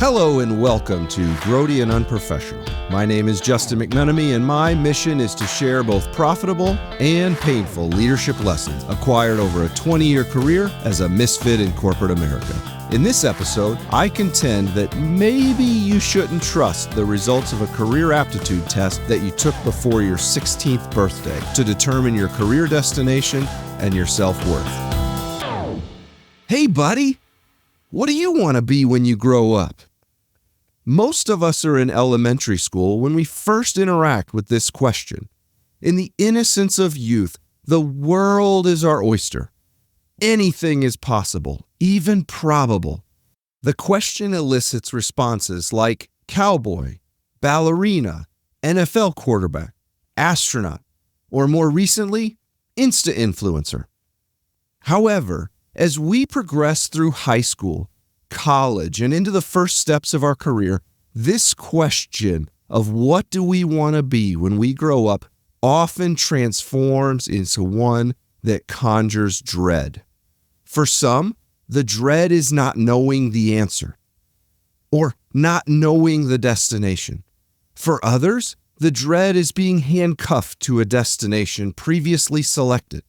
Hello and welcome to Grody UnPrOfEsSiOnAL. My name is Justin McMenamy, and my mission is to share both profitable and painful leadership lessons acquired over a 20-year career as a misfit in corporate America. In this episode, I contend that maybe you shouldn't trust the results of a career aptitude test that you took before your 16th birthday to determine your career destination and your self-worth. Hey, buddy, what do you want to be when you grow up? Most of us are in elementary school when we first interact with this question. In the innocence of youth, the world is our oyster. Anything is possible, even probable. The question elicits responses like cowboy, ballerina, NFL quarterback, astronaut, or more recently, Insta-influencer. However, as we progress through high school, college, and into the first steps of our career, this question of what do we want to be when we grow up often transforms into one that conjures dread. For some, the dread is not knowing the answer or not knowing the destination. For others, the dread is being handcuffed to a destination previously selected.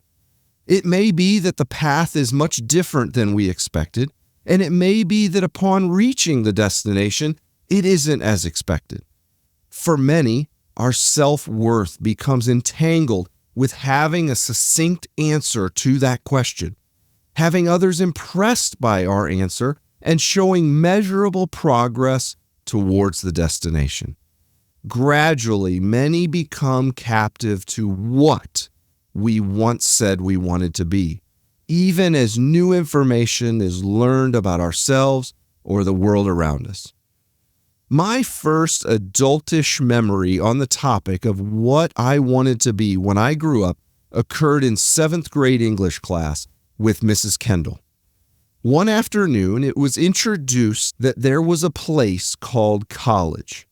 It may be that the path is much different than we expected, and it may be that upon reaching the destination, it isn't as expected. For many, our self-worth becomes entangled with having a succinct answer to that question, having others impressed by our answer, and showing measurable progress towards the destination. Gradually, many become captive to what we once said we wanted to be, even as new information is learned about ourselves or the world around us. My first adultish memory on the topic of what I wanted to be when I grew up occurred in 7th grade English class with Mrs. Kendall. One afternoon, it was introduced that there was a place called college.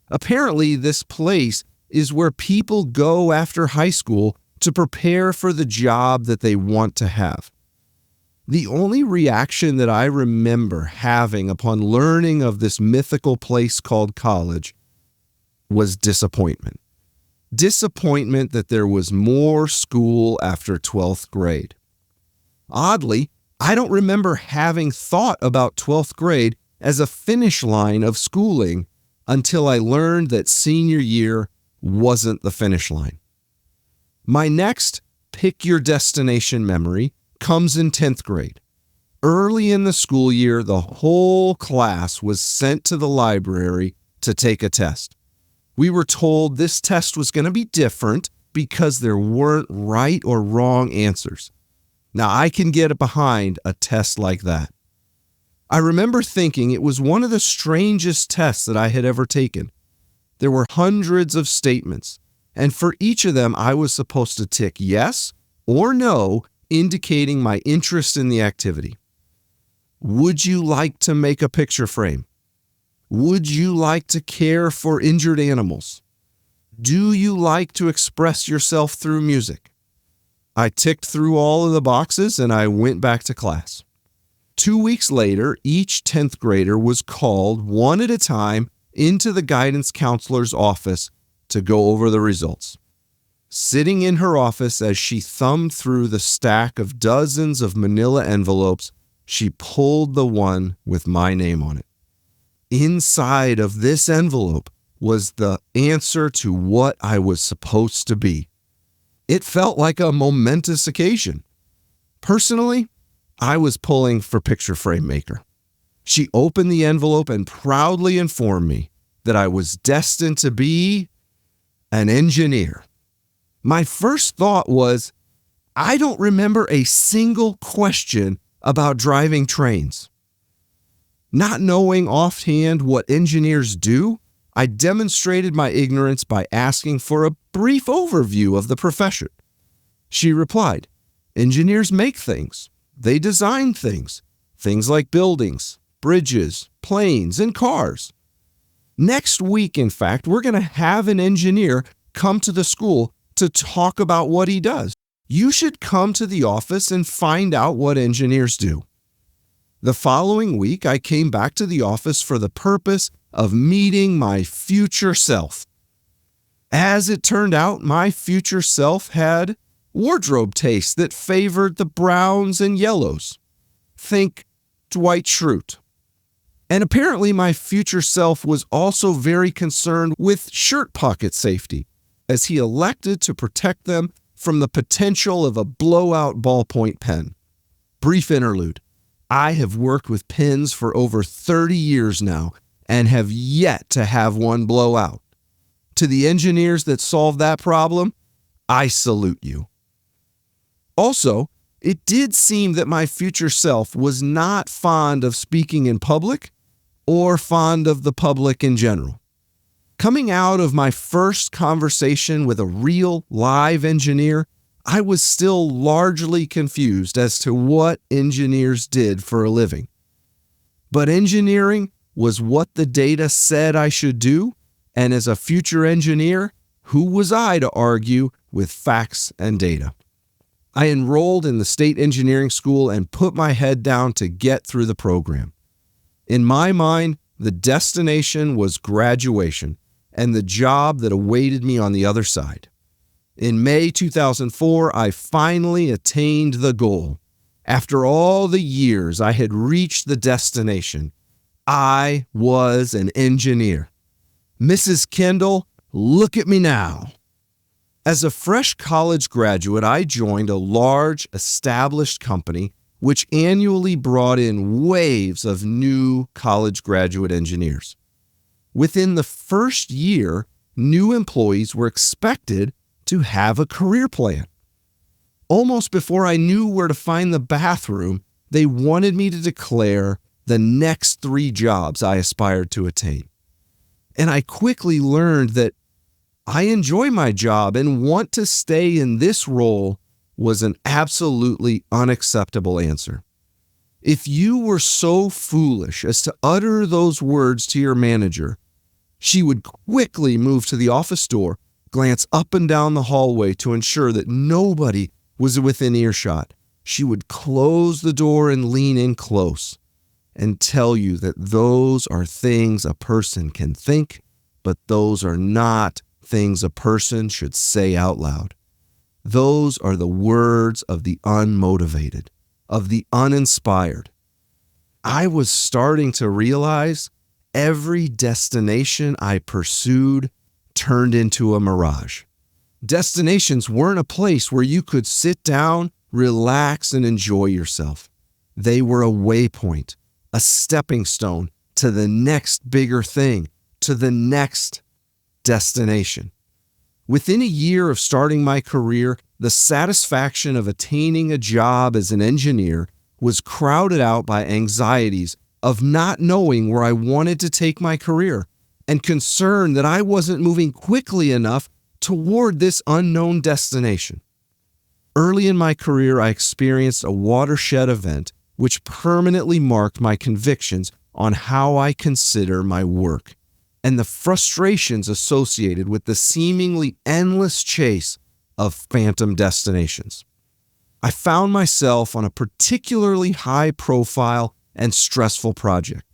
Apparently, this place is where people go after high school to prepare for the job that they want to have. The only reaction that I remember having upon learning of this mythical place called college was disappointment. Disappointment that there was more school after 12th grade. Oddly, I don't remember having thought about 12th grade as a finish line of schooling until I learned that senior year wasn't the finish line. My next pick your destination memory comes in 10th grade. Early in the school year, the whole class was sent to the library to take a test. We were told this test was going to be different because there weren't right or wrong answers. Now, I can get behind a test like that. I remember thinking it was one of the strangest tests that I had ever taken. There were hundreds of statements, and for each of them, I was supposed to tick yes or no, indicating my interest in the activity. Would you like to make a picture frame? Would you like to care for injured animals? Do you like to express yourself through music? I ticked through all of the boxes and I went back to class. 2 weeks later, each 10th grader was called one at a time into the guidance counselor's office to go over the results. Sitting in her office as she thumbed through the stack of dozens of manila envelopes, she pulled the one with my name on it. Inside of this envelope was the answer to what I was supposed to be. It felt like a momentous occasion. Personally, I was pulling for picture frame maker. She opened the envelope and proudly informed me that I was destined to be an engineer. My first thought was, I don't remember a single question about driving trains. Not knowing offhand what engineers do, I demonstrated my ignorance by asking for a brief overview of the profession. She replied, engineers make things. They design things. Things like buildings, bridges, planes, and cars. Next week, in fact, we're going to have an engineer come to the school to talk about what he does. You should come to the office and find out what engineers do. The following week, I came back to the office for the purpose of meeting my future self. As it turned out, my future self had wardrobe tastes that favored the browns and yellows. Think Dwight Schrute. And apparently my future self was also very concerned with shirt pocket safety, as he elected to protect them from the potential of a blowout ballpoint pen. Brief interlude. I have worked with pens for over 30 years now and have yet to have one blow out. To the engineers that solved that problem, I salute you. Also, it did seem that my future self was not fond of speaking in public or fond of the public in general. Coming out of my first conversation with a real live engineer, I was still largely confused as to what engineers did for a living. But engineering was what the data said I should do, and as a future engineer, who was I to argue with facts and data? I enrolled in the state engineering school and put my head down to get through the program. In my mind, the destination was graduation and the job that awaited me on the other side. In May 2004, I finally attained the goal. After all the years I had reached the destination, I was an engineer. Mrs. Kendall, look at me now. As a fresh college graduate, I joined a large, established company which annually brought in waves of new college graduate engineers. Within the first year, new employees were expected to have a career plan. Almost before I knew where to find the bathroom, they wanted me to declare the next 3 jobs I aspired to attain. And I quickly learned that I enjoy my job and want to stay in this role was an absolutely unacceptable answer. If you were so foolish as to utter those words to your manager, she would quickly move to the office door, glance up and down the hallway to ensure that nobody was within earshot. She would close the door and lean in close and tell you that those are things a person can think, but those are not things a person should say out loud. Those are the words of the unmotivated, of the uninspired. I was starting to realize every destination I pursued turned into a mirage. Destinations weren't a place where you could sit down, relax, and enjoy yourself. They were a waypoint, a stepping stone to the next bigger thing, to the next destination. Within a year of starting my career, the satisfaction of attaining a job as an engineer was crowded out by anxieties of not knowing where I wanted to take my career and concern that I wasn't moving quickly enough toward this unknown destination. Early in my career, I experienced a watershed event which permanently marked my convictions on how I consider my work and the frustrations associated with the seemingly endless chase of phantom destinations. I found myself on a particularly high-profile and stressful project.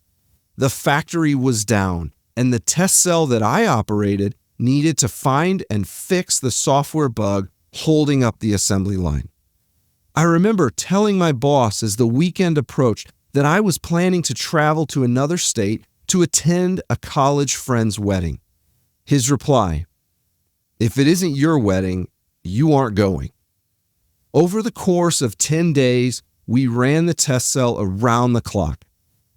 The factory was down, and the test cell that I operated needed to find and fix the software bug holding up the assembly line. I remember telling my boss as the weekend approached that I was planning to travel to another state to attend a college friend's wedding. His reply, "If it isn't your wedding, you aren't going." Over the course of 10 days, we ran the test cell around the clock.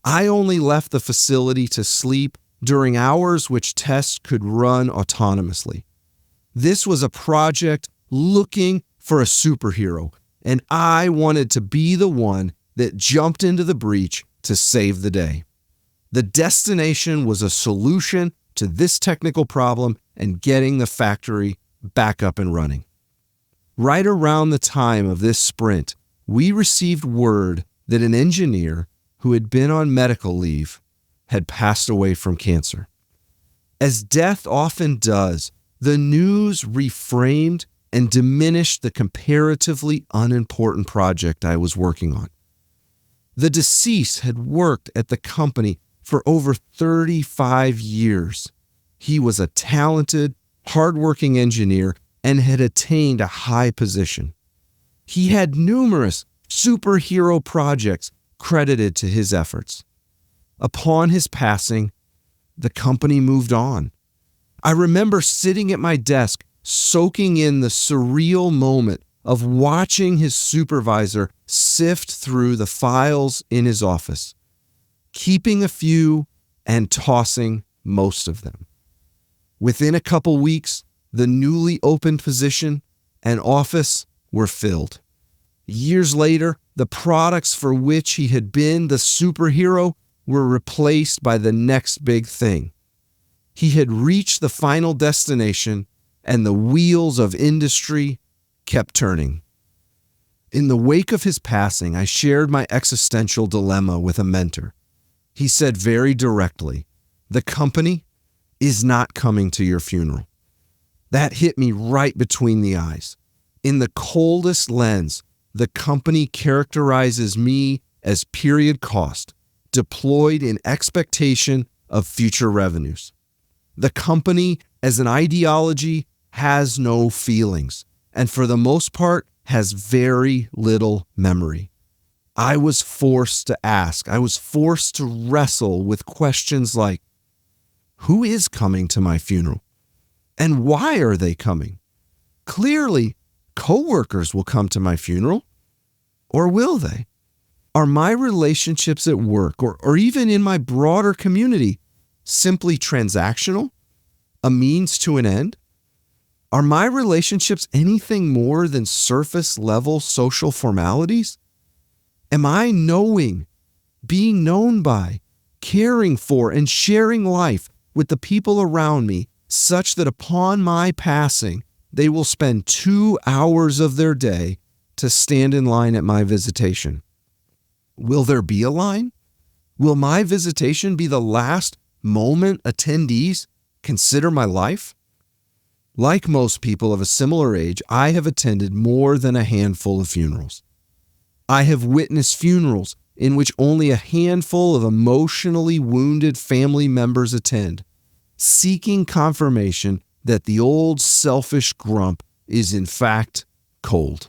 I only left the facility to sleep during hours which tests could run autonomously. This was a project looking for a superhero, and I wanted to be the one that jumped into the breach to save the day. The destination was a solution to this technical problem and getting the factory back up and running. Right around the time of this sprint, we received word that an engineer who had been on medical leave had passed away from cancer. As death often does, the news reframed and diminished the comparatively unimportant project I was working on. The deceased had worked at the company for over 35 years. He was a talented, hardworking engineer and had attained a high position. He had numerous superhero projects credited to his efforts. Upon his passing, the company moved on. I remember sitting at my desk, soaking in the surreal moment of watching his supervisor sift through the files in his office, keeping a few and tossing most of them. Within a couple weeks, the newly opened position and office were filled. Years later, the products for which he had been the superhero were replaced by the next big thing. He had reached the final destination, and the wheels of industry kept turning. In the wake of his passing, I shared my existential dilemma with a mentor. He said very directly, "The company is not coming to your funeral." That hit me right between the eyes. In the coldest lens, the company characterizes me as period cost, deployed in expectation of future revenues. The company, as an ideology, has no feelings, and for the most part, has very little memory. I was forced to ask, I was forced to wrestle with questions like, who is coming to my funeral? And why are they coming? Clearly, coworkers will come to my funeral, or will they? Are my relationships at work or even in my broader community simply transactional, a means to an end? Are my relationships anything more than surface-level social formalities? Am I knowing, being known by, caring for, and sharing life with the people around me such that upon my passing, they will spend 2 hours of their day to stand in line at my visitation? Will there be a line? Will my visitation be the last moment attendees consider my life? Like most people of a similar age, I have attended more than a handful of funerals. I have witnessed funerals in which only a handful of emotionally wounded family members attend, seeking confirmation that the old selfish grump is in fact cold.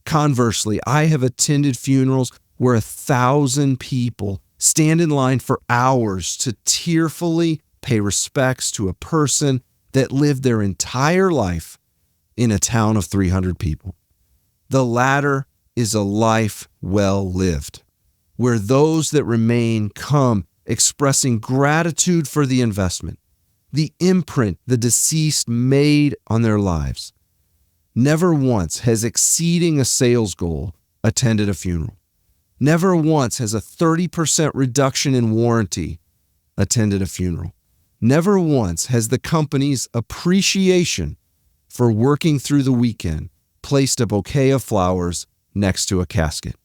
Conversely, I have attended funerals where 1,000 people stand in line for hours to tearfully pay respects to a person that lived their entire life in a town of 300 people. The latter is a life well lived, where those that remain come expressing gratitude for the investment, the imprint the deceased made on their lives. Never once has exceeding a sales goal attended a funeral. Never once has a 30% reduction in warranty attended a funeral. Never once has the company's appreciation for working through the weekend placed a bouquet of flowers next to a casket.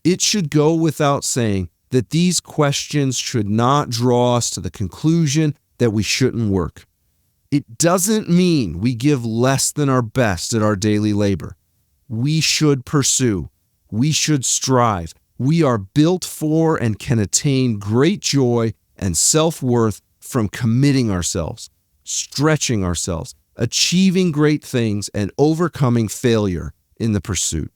It should go without saying that these questions should not draw us to the conclusion that we shouldn't work. It doesn't mean we give less than our best at our daily labor. We should pursue. We should strive. We are built for and can attain great joy and self-worth from committing ourselves, stretching ourselves, achieving great things, and overcoming failure in the pursuit.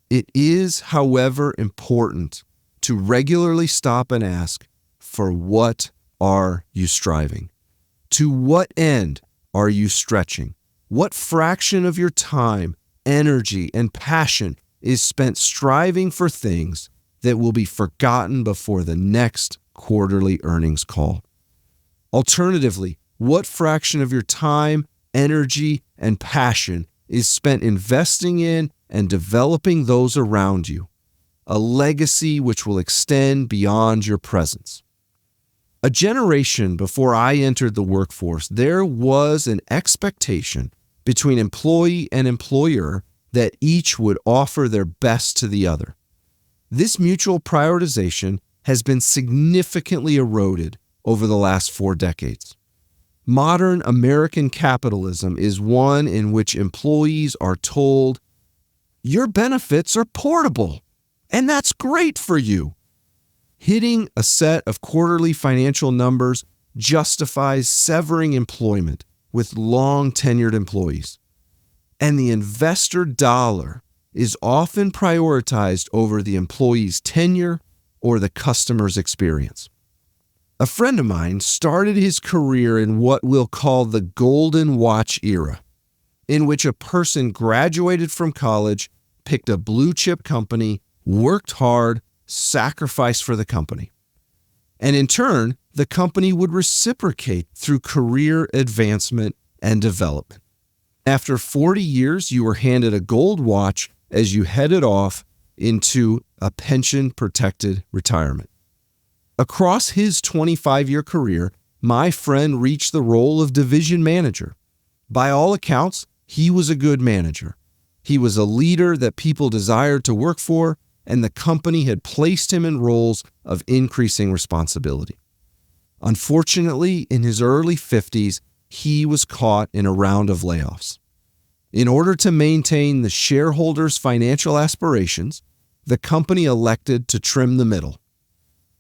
It is, however, important to regularly stop and ask, for what are you striving? To what end are you stretching? What fraction of your time, energy, and passion is spent striving for things that will be forgotten before the next quarterly earnings call? Alternatively, what fraction of your time, energy, and passion is spent investing in and developing those around you, a legacy which will extend beyond your presence? A generation before I entered the workforce, there was an expectation between employee and employer that each would offer their best to the other. This mutual prioritization has been significantly eroded over the last 4 decades. Modern American capitalism is one in which employees are told, your benefits are portable. And that's great for you. Hitting a set of quarterly financial numbers justifies severing employment with long-tenured employees. And the investor dollar is often prioritized over the employee's tenure or the customer's experience. A friend of mine started his career in what we'll call the golden watch era, in which a person graduated from college, picked a blue chip company, worked hard, sacrificed for the company. And in turn, the company would reciprocate through career advancement and development. After 40 years, you were handed a gold watch as you headed off into a pension-protected retirement. Across his 25-year career, my friend reached the role of division manager. By all accounts, he was a good manager. He was a leader that people desired to work for, and the company had placed him in roles of increasing responsibility. Unfortunately, in his early 50s, he was caught in a round of layoffs. In order to maintain the shareholders' financial aspirations, the company elected to trim the middle.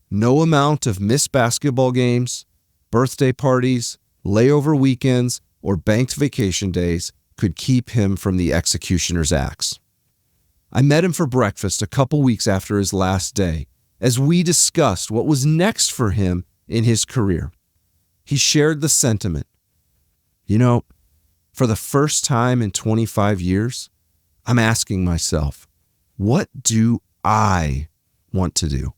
No amount of missed basketball games, birthday parties, layover weekends, or banked vacation days could keep him from the executioner's axe. I met him for breakfast a couple weeks after his last day as we discussed what was next for him in his career. He shared the sentiment, for the first time in 25 years, I'm asking myself, what do I want to do?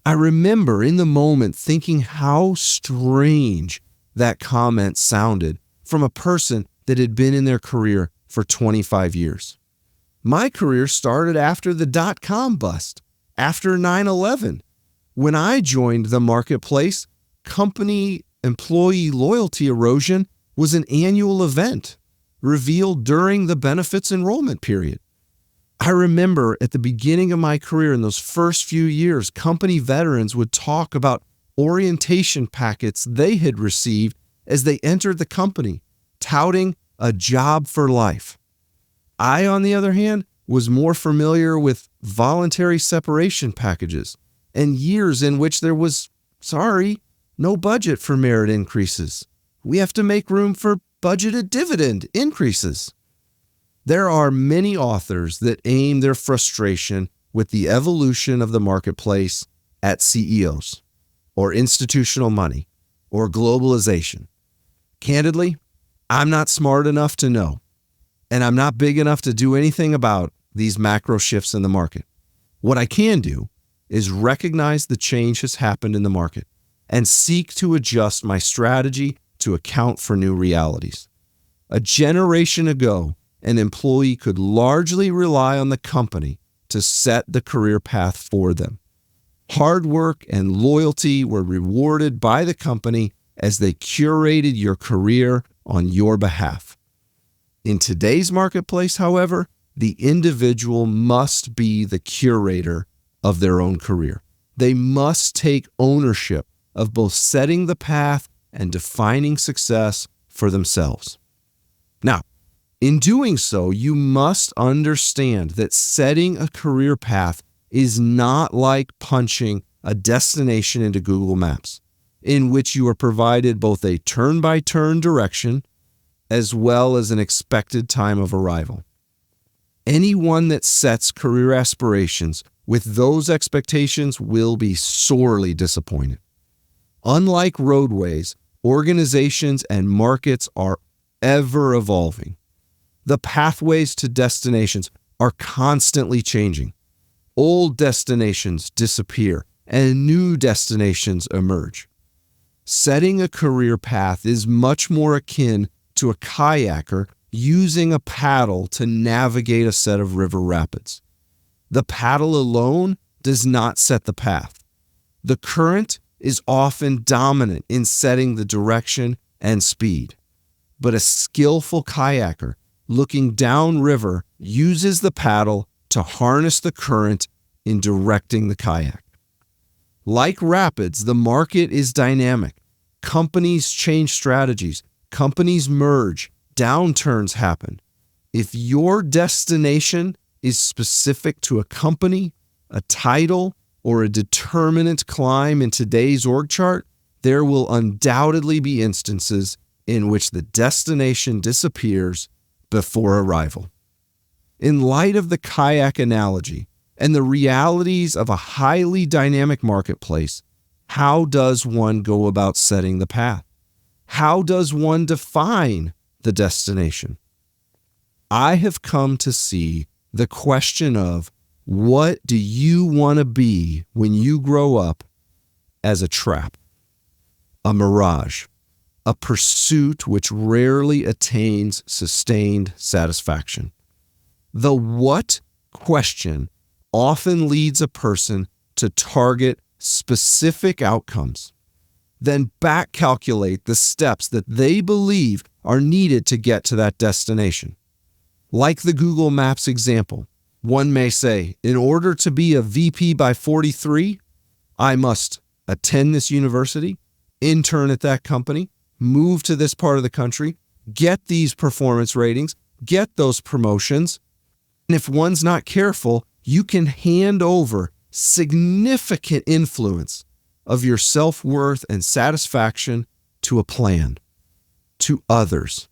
I remember in the moment thinking how strange that comment sounded from a person that had been in their career for 25 years. My career started after the dot-com bust, after 9/11. When I joined the marketplace, company employee loyalty erosion was an annual event revealed during the benefits enrollment period. I remember at the beginning of my career in those first few years, company veterans would talk about orientation packets they had received as they entered the company, touting a job for life. I, on the other hand, was more familiar with voluntary separation packages and years in which there was, no budget for merit increases. We have to make room for budgeted dividend increases. There are many authors that aim their frustration with the evolution of the marketplace at CEOs, or institutional money, or globalization. Candidly, I'm not smart enough to know, and I'm not big enough to do anything about these macro shifts in the market. What I can do is recognize the change has happened in the market and seek to adjust my strategy to account for new realities. A generation ago, an employee could largely rely on the company to set the career path for them. Hard work and loyalty were rewarded by the company as they curated your career on your behalf. In today's marketplace, however, the individual must be the curator of their own career. They must take ownership of both setting the path and defining success for themselves. Now, in doing so, you must understand that setting a career path is not like punching a destination into Google Maps, in which you are provided both a turn-by-turn direction as well as an expected time of arrival. Anyone that sets career aspirations with those expectations will be sorely disappointed. Unlike roadways, organizations and markets are ever evolving. The pathways to destinations are constantly changing. Old destinations disappear and new destinations emerge. Setting a career path is much more akin to a kayaker using a paddle to navigate a set of river rapids. The paddle alone does not set the path. The current is often dominant in setting the direction and speed, but a skillful kayaker looking downriver uses the paddle to harness the current in directing the kayak. Like rapids, the market is dynamic. Companies change strategies. Companies merge. Downturns happen. If your destination is specific to a company, a title, or a determinant climb in today's org chart, there will undoubtedly be instances in which the destination disappears before arrival. In light of the kayak analogy and the realities of a highly dynamic marketplace, how does one go about setting the path? How does one define the destination? I have come to see the question of what do you want to be when you grow up as a trap, a mirage, a pursuit which rarely attains sustained satisfaction. The what question often leads a person to target specific outcomes, then back calculate the steps that they believe are needed to get to that destination. Like the Google Maps example, one may say, in order to be a VP by 43, I must attend this university, intern at that company, move to this part of the country, get these performance ratings, get those promotions. And if one's not careful, you can hand over significant influence of your self-worth and satisfaction to a plan, to others,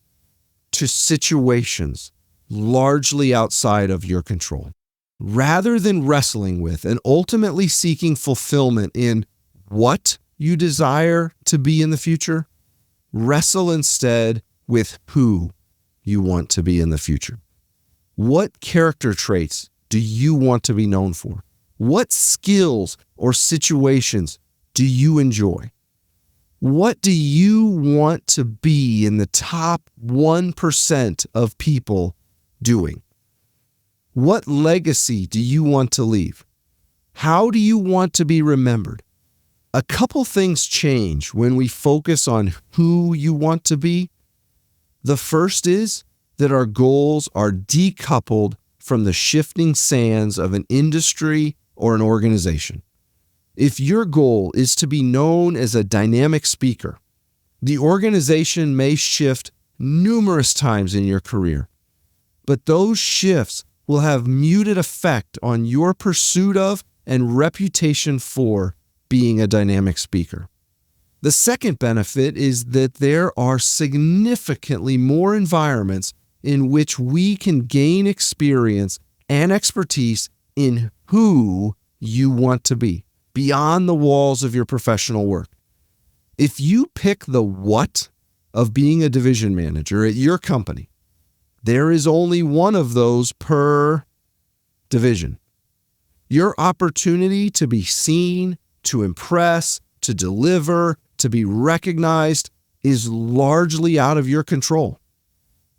to situations largely outside of your control. Rather than wrestling with and ultimately seeking fulfillment in what you desire to be in the future, wrestle instead with who you want to be in the future. What character traits do you want to be known for? What skills or situations do you enjoy? What do you want to be in the top 1% of people doing? What legacy do you want to leave? How do you want to be remembered? A couple things change when we focus on who you want to be. The first is that our goals are decoupled from the shifting sands of an industry or an organization. If your goal is to be known as a dynamic speaker, the organization may shift numerous times in your career, but those shifts will have muted effect on your pursuit of and reputation for being a dynamic speaker. The second benefit is that there are significantly more environments in which we can gain experience and expertise in who you want to be, beyond the walls of your professional work. If you pick the what of being a division manager at your company, there is only one of those per division. Your opportunity to be seen, to impress, to deliver, to be recognized is largely out of your control.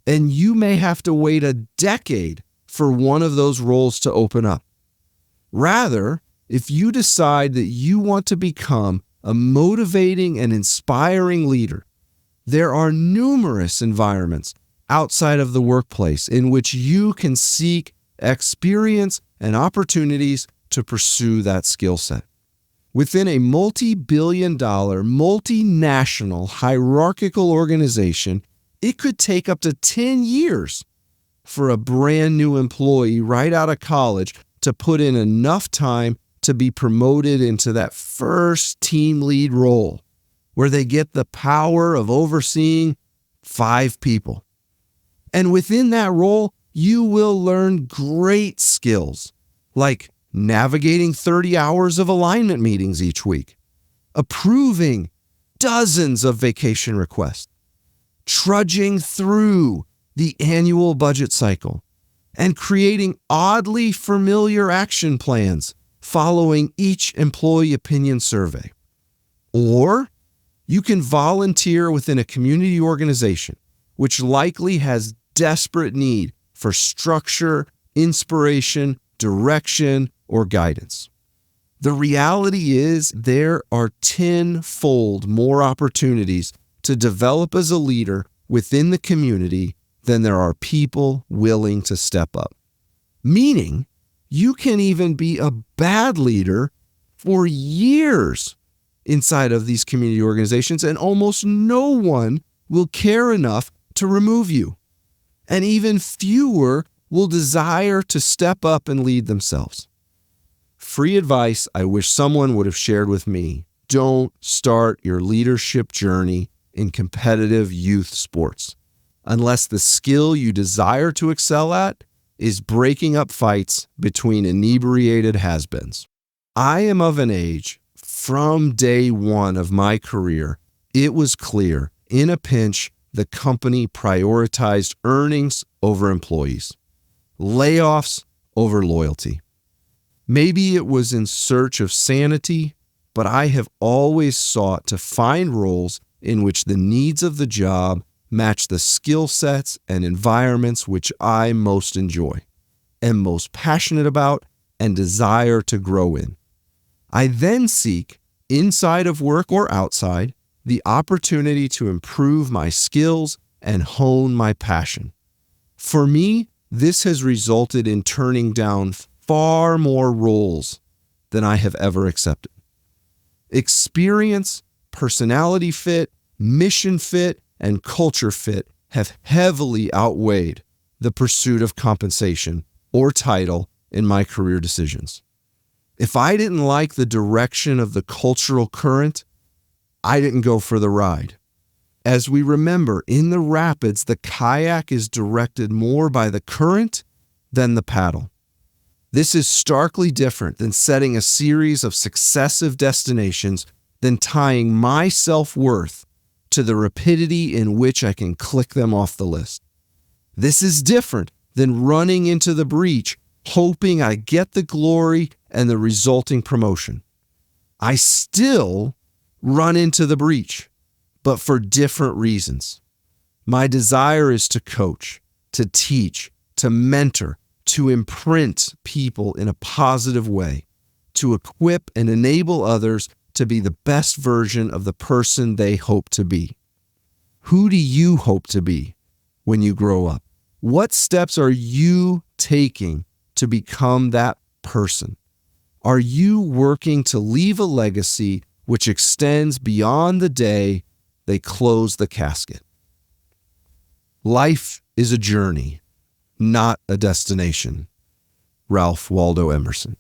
And you may have to wait a decade for one of those roles to open up. Rather, if you decide that you want to become a motivating and inspiring leader, there are numerous environments outside of the workplace in which you can seek experience and opportunities to pursue that skill set. Within a multi-billion-dollar, multinational, hierarchical organization, it could take up to 10 years for a brand new employee right out of college to put in enough time to be promoted into that first team lead role, where they get the power of overseeing 5 people. And within that role, you will learn great skills like navigating 30 hours of alignment meetings each week, approving dozens of vacation requests, trudging through the annual budget cycle, and creating oddly familiar action plans following each employee opinion survey. Or you can volunteer within a community organization, which likely has desperate need for structure, inspiration, direction, or guidance. The reality is there are 10-fold more opportunities to develop as a leader within the community than there are people willing to step up. Meaning, you can even be a bad leader for years inside of these community organizations, and almost no one will care enough to remove you. And even fewer will desire to step up and lead themselves. Free advice I wish someone would have shared with me: don't start your leadership journey in competitive youth sports unless the skill you desire to excel at is breaking up fights between inebriated has-beens. I am of an age, from day one of my career, it was clear, in a pinch, the company prioritized earnings over employees, layoffs over loyalty. Maybe it was in search of sanity, but I have always sought to find roles in which the needs of the job match the skill sets and environments which I most enjoy, am most passionate about, and desire to grow in. I then seek, inside of work or outside, the opportunity to improve my skills and hone my passion. For me, this has resulted in turning down far more roles than I have ever accepted. Experience, personality fit, mission fit, and culture fit have heavily outweighed the pursuit of compensation or title in my career decisions. If I didn't like the direction of the cultural current, I didn't go for the ride. As we remember, in the rapids, the kayak is directed more by the current than the paddle. This is starkly different than setting a series of successive destinations, than tying my self-worth to the rapidity in which I can click them off the list. This is different than running into the breach, hoping I get the glory and the resulting promotion. I still run into the breach, but for different reasons. My desire is to coach, to teach, to mentor, to imprint people in a positive way, to equip and enable others to be the best version of the person they hope to be. Who do you hope to be when you grow up? What steps are you taking to become that person? Are you working to leave a legacy which extends beyond the day they close the casket? Life is a journey, not a destination. Ralph Waldo Emerson.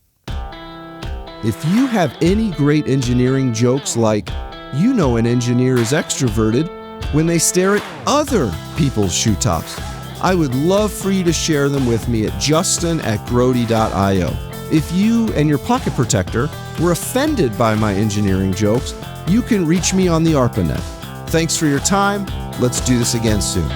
If you have any great engineering jokes like, you know an engineer is extroverted when they stare at other people's shoe tops, I would love for you to share them with me at justin@grody.io. If you and your pocket protector were offended by my engineering jokes, you can reach me on the ARPANET. Thanks for your time. Let's do this again soon.